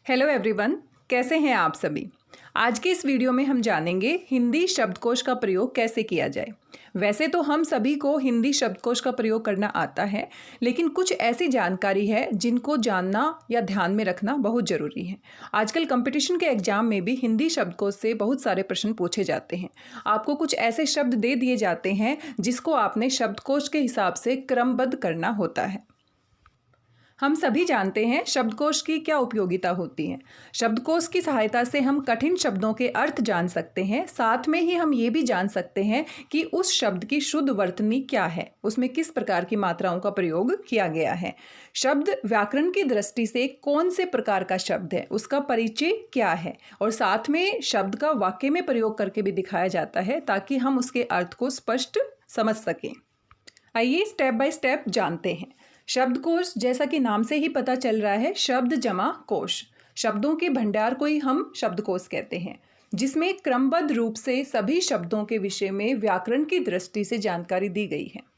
Hello everyone, कैसे हैं आप सभी। आज के इस वीडियो में हम जानेंगे हिंदी शब्दकोश का प्रयोग कैसे किया जाए। वैसे तो हम सभी को हिंदी शब्दकोश का प्रयोग करना आता है, लेकिन कुछ ऐसी जानकारी है जिनको जानना या ध्यान में रखना बहुत ज़रूरी है। आजकल कंपटीशन के एग्जाम में भी हिंदी शब्दकोश से बहुत सारे प्रश्न पूछे जाते हैं। आपको कुछ ऐसे शब्द दे दिए जाते हैं जिसको आपने शब्दकोश के हिसाब से क्रमबद्ध करना होता है। हम सभी जानते हैं शब्दकोश की क्या उपयोगिता होती है। शब्दकोश की सहायता से हम कठिन शब्दों के अर्थ जान सकते हैं, साथ में ही हम ये भी जान सकते हैं कि उस शब्द की शुद्ध वर्तनी क्या है, उसमें किस प्रकार की मात्राओं का प्रयोग किया गया है। शब्द व्याकरण की दृष्टि से कौन से प्रकार का शब्द है, उसका परिचय क्या है, और साथ में शब्द का वाक्य में प्रयोग करके भी दिखाया जाता है ताकि हम उसके अर्थ को स्पष्ट समझ सकें। आइए स्टेप बाय स्टेप जानते हैं। शब्दकोश, जैसा कि नाम से ही पता चल रहा है, शब्द जमा कोश, शब्दों के भंडार को ही हम शब्दकोश कहते हैं, जिसमें क्रमबद्ध रूप से सभी शब्दों के विषय में व्याकरण की दृष्टि से जानकारी दी गई है।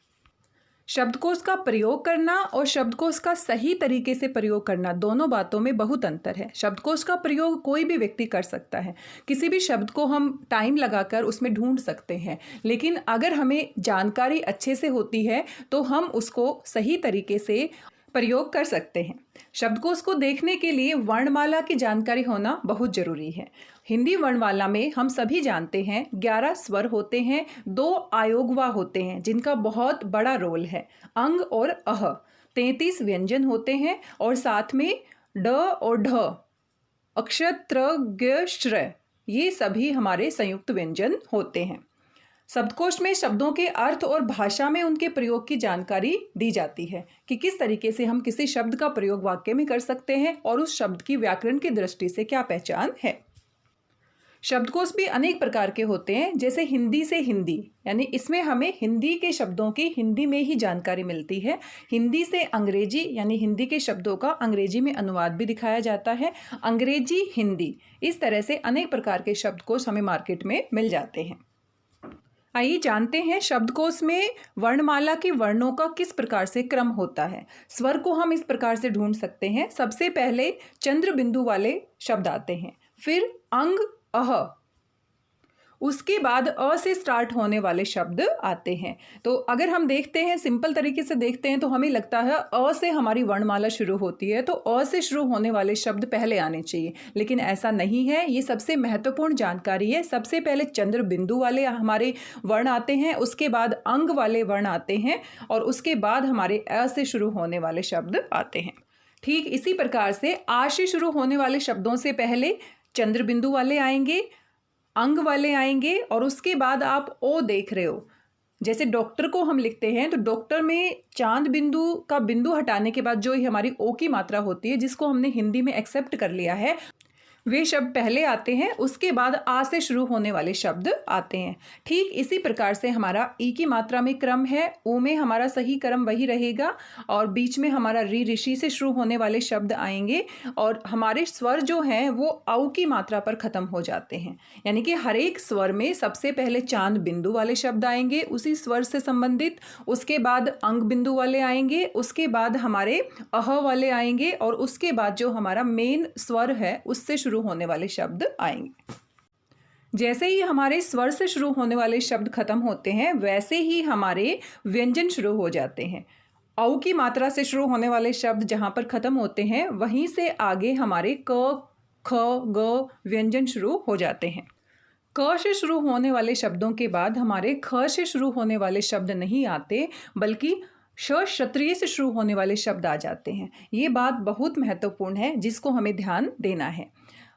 शब्दकोश का प्रयोग करना और शब्दकोश का सही तरीके से प्रयोग करना, दोनों बातों में बहुत अंतर है। शब्दकोश का प्रयोग कोई भी व्यक्ति कर सकता है, किसी भी शब्द को हम टाइम लगाकर उसमें ढूंढ सकते हैं, लेकिन अगर हमें जानकारी अच्छे से होती है तो हम उसको सही तरीके से प्रयोग कर सकते हैं। शब्दकोश को देखने के लिए वर्णमाला की जानकारी होना बहुत ज़रूरी है। हिंदी वर्णमाला में हम सभी जानते हैं 11 स्वर होते हैं, 2 आयोगवा होते हैं जिनका बहुत बड़ा रोल है, अंग और अह, 33 व्यंजन होते हैं और साथ में ड और ढ, अक्षर त्र ग श्र, ये सभी हमारे संयुक्त व्यंजन होते हैं। शब्दकोश में शब्दों के अर्थ और भाषा में उनके प्रयोग की जानकारी दी जाती है कि किस तरीके से हम किसी शब्द का प्रयोग वाक्य में कर सकते हैं और उस शब्द की व्याकरण की दृष्टि से क्या पहचान है। शब्दकोश भी अनेक प्रकार के होते हैं, जैसे हिंदी से हिंदी, यानी इसमें हमें हिंदी के शब्दों की हिंदी में ही जानकारी मिलती है। हिंदी से अंग्रेजी, यानी हिंदी के शब्दों का अंग्रेजी में अनुवाद भी दिखाया जाता है। अंग्रेजी हिंदी, इस तरह से अनेक प्रकार के शब्दकोश हमें मार्केट में मिल जाते हैं। आइए जानते हैं शब्दकोश में वर्णमाला के वर्णों का किस प्रकार से क्रम होता है। स्वर को हम इस प्रकार से ढूंढ सकते हैं। सबसे पहले चंद्र बिंदु वाले शब्द आते हैं, फिर अंग अह, उसके बाद अ से स्टार्ट होने वाले शब्द आते हैं। तो अगर हम देखते हैं, सिंपल तरीके से देखते हैं, तो हमें लगता है अ से हमारी वर्णमाला शुरू होती है, तो अ से शुरू होने वाले शब्द पहले आने चाहिए, लेकिन ऐसा नहीं है। ये सबसे महत्वपूर्ण जानकारी है। सबसे पहले चंद्र बिंदु वाले हमारे वर्ण आते हैं, उसके बाद अंग वाले वर्ण आते हैं और उसके बाद हमारे अ से शुरू होने वाले शब्द आते हैं। ठीक इसी प्रकार से आ से शुरू होने वाले शब्दों से पहले चंद्र बिंदु वाले आएंगे, अंग वाले आएंगे और उसके बाद आप ओ देख रहे हो। जैसे डॉक्टर को हम लिखते हैं तो डॉक्टर में चांद बिंदु का बिंदु हटाने के बाद जो हमारी ओ की मात्रा होती है, जिसको हमने हिंदी में एक्सेप्ट कर लिया है, वे शब्द पहले आते हैं, उसके बाद आ से शुरू होने वाले शब्द आते हैं। ठीक इसी प्रकार से हमारा ई की मात्रा में क्रम है, ओ में हमारा सही क्रम वही रहेगा और बीच में हमारा ऋषि से शुरू होने वाले शब्द आएंगे और हमारे स्वर जो हैं वो औ की मात्रा पर ख़त्म हो जाते हैं। यानी कि हर एक स्वर में सबसे पहले चांद बिंदु वाले शब्द आएंगे उसी स्वर से संबंधित, उसके बाद अंग बिंदु वाले आएंगे, उसके बाद हमारे अह वाले आएंगे और उसके बाद जो हमारा मेन स्वर है उससे शुरू होने वाले शब्द आएंगे। जैसे ही हमारे स्वर से शुरू होने वाले शब्द खत्म होते हैं, वैसे ही हमारे व्यंजन शुरू हो जाते हैं। औ की मात्रा से शुरू होने वाले शब्द जहाँ पर खत्म होते हैं, वहीं से आगे हमारे क, ख, ग व्यंजन शुरू हो जाते हैं। क से शुरू होने वाले शब्दों के बाद हमारे ख से शुरू होने वाले शब्द नहीं आते, बल्कि क्षत्रिय से शुरू होने वाले शब्द आ जाते हैं। ये बात बहुत महत्वपूर्ण है जिसको हमें ध्यान देना है।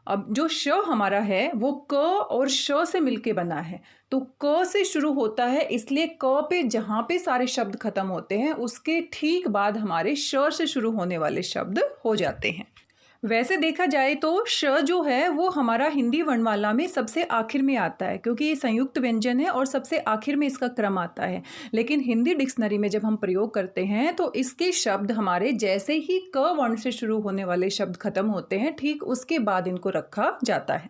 अब जो श हमारा है वो क और श से मिलके बना है, तो क से शुरू होता है, इसलिए क पे जहाँ पे सारे शब्द खत्म होते हैं उसके ठीक बाद हमारे श से शुरू होने वाले शब्द हो जाते हैं। वैसे देखा जाए तो श जो है वो हमारा हिंदी वर्णमाला में सबसे आखिर में आता है, क्योंकि ये संयुक्त व्यंजन है और सबसे आखिर में इसका क्रम आता है। लेकिन हिंदी डिक्शनरी में जब हम प्रयोग करते हैं तो इसके शब्द हमारे जैसे ही क वर्ण से शुरू होने वाले शब्द खत्म होते हैं, ठीक उसके बाद इनको रखा जाता है।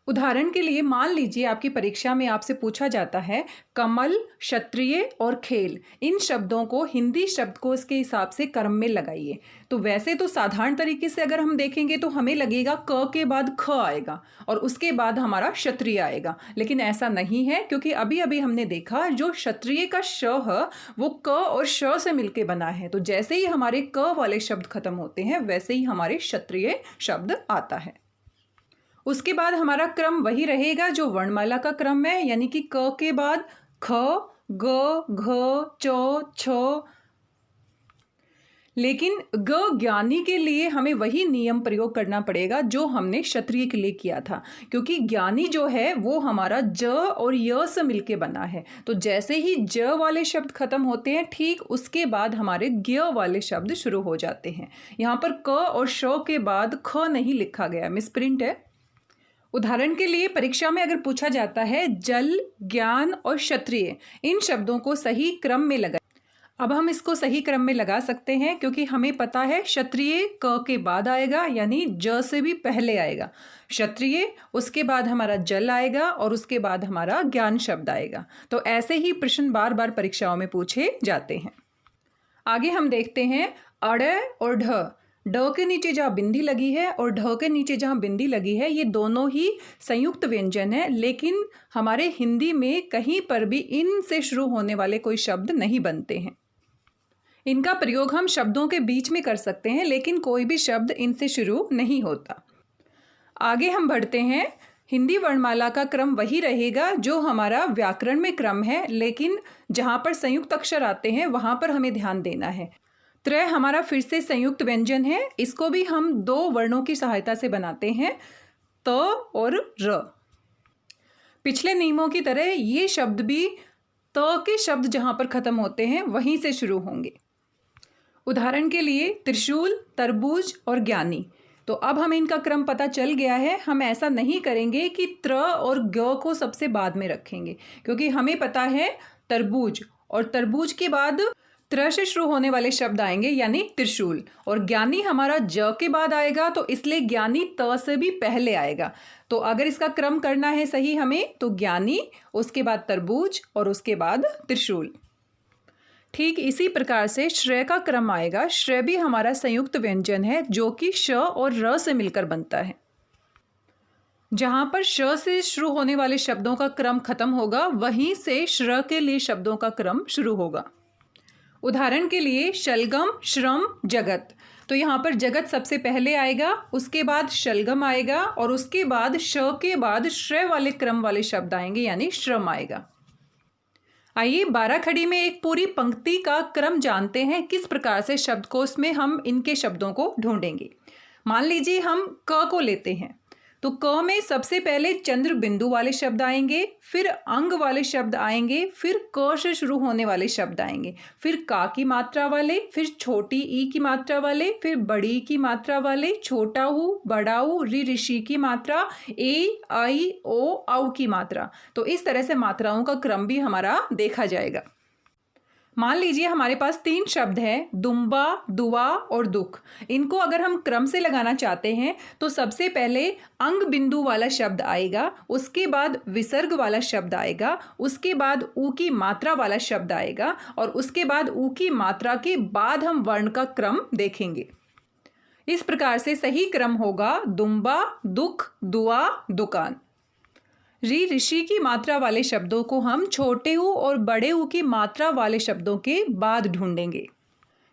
उदाहरण के लिए मान लीजिए आपकी परीक्षा में आपसे पूछा जाता है कमल, क्षत्रिय और खेल, इन शब्दों को हिंदी शब्दकोश के हिसाब से क्रम में लगाइए। तो वैसे तो साधारण तरीके से अगर हम देखेंगे तो हमें लगेगा क के बाद ख आएगा और उसके बाद हमारा क्षत्रिय आएगा, लेकिन ऐसा नहीं है, क्योंकि अभी अभी हमने देखा जो क्षत्रिय का श है वो क और श से मिलके बना है। तो जैसे ही हमारे क वाले शब्द खत्म होते हैं वैसे ही हमारे क्षत्रिय शब्द आता है। उसके बाद हमारा क्रम वही रहेगा जो वर्णमाला का क्रम है, यानी कि क के बाद ख, ग, घ, च, छ। लेकिन ग ज्ञानी के लिए हमें वही नियम प्रयोग करना पड़ेगा जो हमने क्षत्रिय के लिए किया था, क्योंकि ज्ञानी जो है वो हमारा ज और य से मिलके बना है। तो जैसे ही ज वाले शब्द खत्म होते हैं ठीक उसके बाद हमारे ज्ञ वाले शब्द शुरू हो जाते हैं। यहाँ पर क और श के बाद ख नहीं लिखा गया, मिसप्रिंट है। उदाहरण के लिए परीक्षा में अगर पूछा जाता है जल, ज्ञान और क्षत्रिय, इन शब्दों को सही क्रम में लगाएं। अब हम इसको सही क्रम में लगा सकते हैं क्योंकि हमें पता है क्षत्रिय क के बाद आएगा, यानी ज से भी पहले आएगा क्षत्रिय, उसके बाद हमारा जल आएगा और उसके बाद हमारा ज्ञान शब्द आएगा। तो ऐसे ही प्रश्न बार बार परीक्षाओं में पूछे जाते हैं। आगे हम देखते हैं अड़ और ढ। ड के नीचे जहाँ बिंदी लगी है और ढ के नीचे जहाँ बिंदी लगी है, ये दोनों ही संयुक्त व्यंजन है, लेकिन हमारे हिंदी में कहीं पर भी इन से शुरू होने वाले कोई शब्द नहीं बनते हैं। इनका प्रयोग हम शब्दों के बीच में कर सकते हैं, लेकिन कोई भी शब्द इनसे शुरू नहीं होता। आगे हम बढ़ते हैं। हिंदी वर्णमाला का क्रम वही रहेगा जो हमारा व्याकरण में क्रम है, लेकिन जहाँ पर संयुक्त अक्षर आते हैं वहाँ पर हमें ध्यान देना है। त्रय हमारा फिर से संयुक्त व्यंजन है, इसको भी हम दो वर्णों की सहायता से बनाते हैं, त और र। पिछले नियमों की तरह ये शब्द भी त के शब्द जहाँ पर खत्म होते हैं वहीं से शुरू होंगे। उदाहरण के लिए त्रिशूल, तरबूज और ज्ञानी। तो अब हमें इनका क्रम पता चल गया है। हम ऐसा नहीं करेंगे कि त्र और ग को सबसे बाद में रखेंगे, क्योंकि हमें पता है तरबूज, और तरबूज के बाद त्र से शुरू होने वाले शब्द आएंगे यानी त्रिशूल, और ज्ञानी हमारा ज के बाद आएगा, तो इसलिए ज्ञानी त से भी पहले आएगा। तो अगर इसका क्रम करना है सही हमें, तो ज्ञानी, उसके बाद तरबूज और उसके बाद त्रिशूल। ठीक इसी प्रकार से श्रेय का क्रम आएगा। श्रेय भी हमारा संयुक्त व्यंजन है जो कि श और र से मिलकर बनता है। जहाँ पर श से शुरू होने वाले शब्दों का क्रम खत्म होगा वहीं से श्र के लिए शब्दों का क्रम शुरू होगा। उदाहरण के लिए शलगम, श्रम, जगत। तो यहाँ पर जगत सबसे पहले आएगा, उसके बाद शलगम आएगा और उसके बाद श के बाद श्रेय वाले क्रम वाले शब्द आएंगे यानी श्रम आएगा। आइए 12 खड़ी में एक पूरी पंक्ति का क्रम जानते हैं, किस प्रकार से शब्दकोश में हम इनके शब्दों को ढूंढेंगे। मान लीजिए हम क को लेते हैं, तो क में सबसे पहले चंद्र बिंदु वाले शब्द आएंगे, फिर अंग वाले शब्द आएंगे, फिर क से शुरू होने वाले शब्द आएंगे, फिर का की मात्रा वाले, फिर छोटी ई की मात्रा वाले, फिर बड़ी की मात्रा वाले, छोटा हु, बड़ा हु, रि ऋषि की मात्रा, ए, आई, ओ, औ की मात्रा। तो इस तरह से मात्राओं का क्रम भी हमारा देखा जाएगा। मान लीजिए हमारे पास 3 शब्द हैं, दुम्बा, दुआ और दुख। इनको अगर हम क्रम से लगाना चाहते हैं तो सबसे पहले अंग बिंदु वाला शब्द आएगा, उसके बाद विसर्ग वाला शब्द आएगा, उसके बाद ऊ की मात्रा वाला शब्द आएगा और उसके बाद ऊ की मात्रा के बाद हम वर्ण का क्रम देखेंगे। इस प्रकार से सही क्रम होगा दुम्बा, दुख, दुआ, दुकान। रि ऋषि की मात्रा वाले शब्दों को हम छोटे ऊ और बड़े ऊ की मात्रा वाले शब्दों के बाद ढूंढेंगे,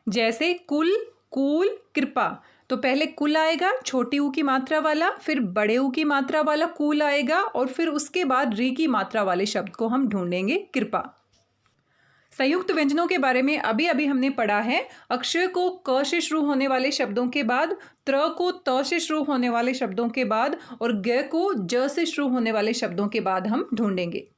जैसे कुल, कूल, कृपा। तो पहले कुल आएगा छोटी ऊ की मात्रा वाला, फिर बड़े ऊ की मात्रा वाला कूल आएगा और फिर उसके बाद रि की मात्रा वाले शब्द को हम ढूंढेंगे कृपा। संयुक्त व्यंजनों के बारे में अभी अभी हमने पढ़ा है। अक्षय को क से शुरू होने वाले शब्दों के बाद, त्र को त से शुरू होने वाले शब्दों के बाद और ग को ज से शुरू होने वाले शब्दों के बाद हम ढूंढेंगे।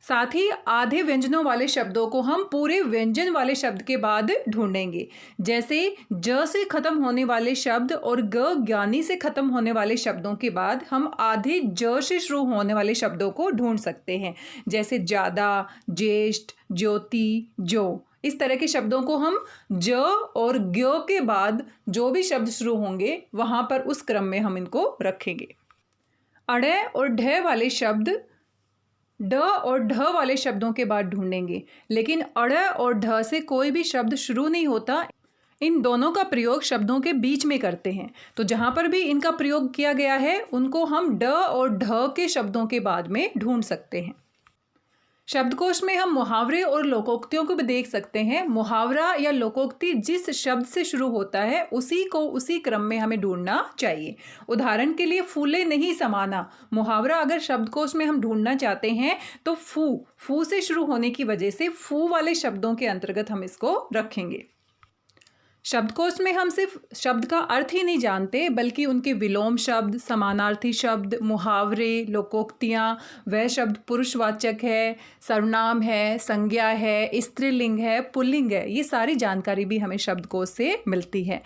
साथ ही आधे व्यंजनों वाले शब्दों को हम पूरे व्यंजन वाले शब्द के बाद ढूंढेंगे, जैसे ज से खत्म होने वाले शब्द और ग ज्ञानी से खत्म होने वाले शब्दों के बाद हम आधे ज से शुरू होने वाले शब्दों को ढूंढ सकते हैं, जैसे ज्यादा, ज्येष्ठ, ज्योति, जो। इस तरह के शब्दों को हम ज और ज्ञ के बाद जो भी शब्द शुरू होंगे वहां पर उस क्रम में हम इनको रखेंगे। अड़ और ढ वाले शब्द ड और ढ वाले शब्दों के बाद ढूंढेंगे, लेकिन अड़ और ढ से कोई भी शब्द शुरू नहीं होता। इन दोनों का प्रयोग शब्दों के बीच में करते हैं, तो जहाँ पर भी इनका प्रयोग किया गया है उनको हम ड और ढ के शब्दों के बाद में ढूंढ सकते हैं। शब्दकोश में हम मुहावरे और लोकोक्तियों को भी देख सकते हैं। मुहावरा या लोकोक्ति जिस शब्द से शुरू होता है उसी को उसी क्रम में हमें ढूंढना चाहिए। उदाहरण के लिए फूले नहीं समाना, मुहावरा अगर शब्दकोश में हम ढूंढना चाहते हैं तो फू से शुरू होने की वजह से फू वाले शब्दों के अंतर्गत हम इसको रखेंगे। शब्दकोश में हम सिर्फ शब्द का अर्थ ही नहीं जानते बल्कि उनके विलोम शब्द, समानार्थी शब्द, मुहावरे, लोकोक्तियाँ, वह शब्द पुरुषवाचक है, सर्वनाम है, संज्ञा है, स्त्रीलिंग है, पुल्लिंग है, ये सारी जानकारी भी हमें शब्दकोश से मिलती है।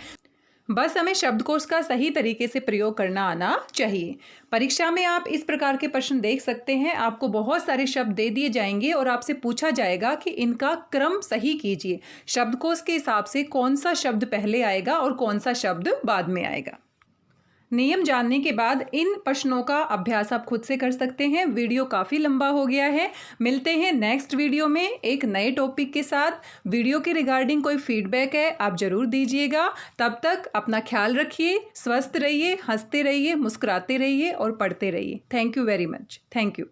बस हमें शब्दकोश का सही तरीके से प्रयोग करना आना चाहिए। परीक्षा में आप इस प्रकार के प्रश्न देख सकते हैं। आपको बहुत सारे शब्द दे दिए जाएंगे और आपसे पूछा जाएगा कि इनका क्रम सही कीजिए। शब्दकोश के हिसाब से कौन सा शब्द पहले आएगा और कौन सा शब्द बाद में आएगा। नियम जानने के बाद इन प्रश्नों का अभ्यास आप खुद से कर सकते हैं। वीडियो काफ़ी लंबा हो गया है। मिलते हैं नेक्स्ट वीडियो में एक नए टॉपिक के साथ। वीडियो के रिगार्डिंग कोई फीडबैक है आप ज़रूर दीजिएगा। तब तक अपना ख्याल रखिए, स्वस्थ रहिए, हंसते रहिए, मुस्कुराते रहिए और पढ़ते रहिए। Thank you very much. Thank you.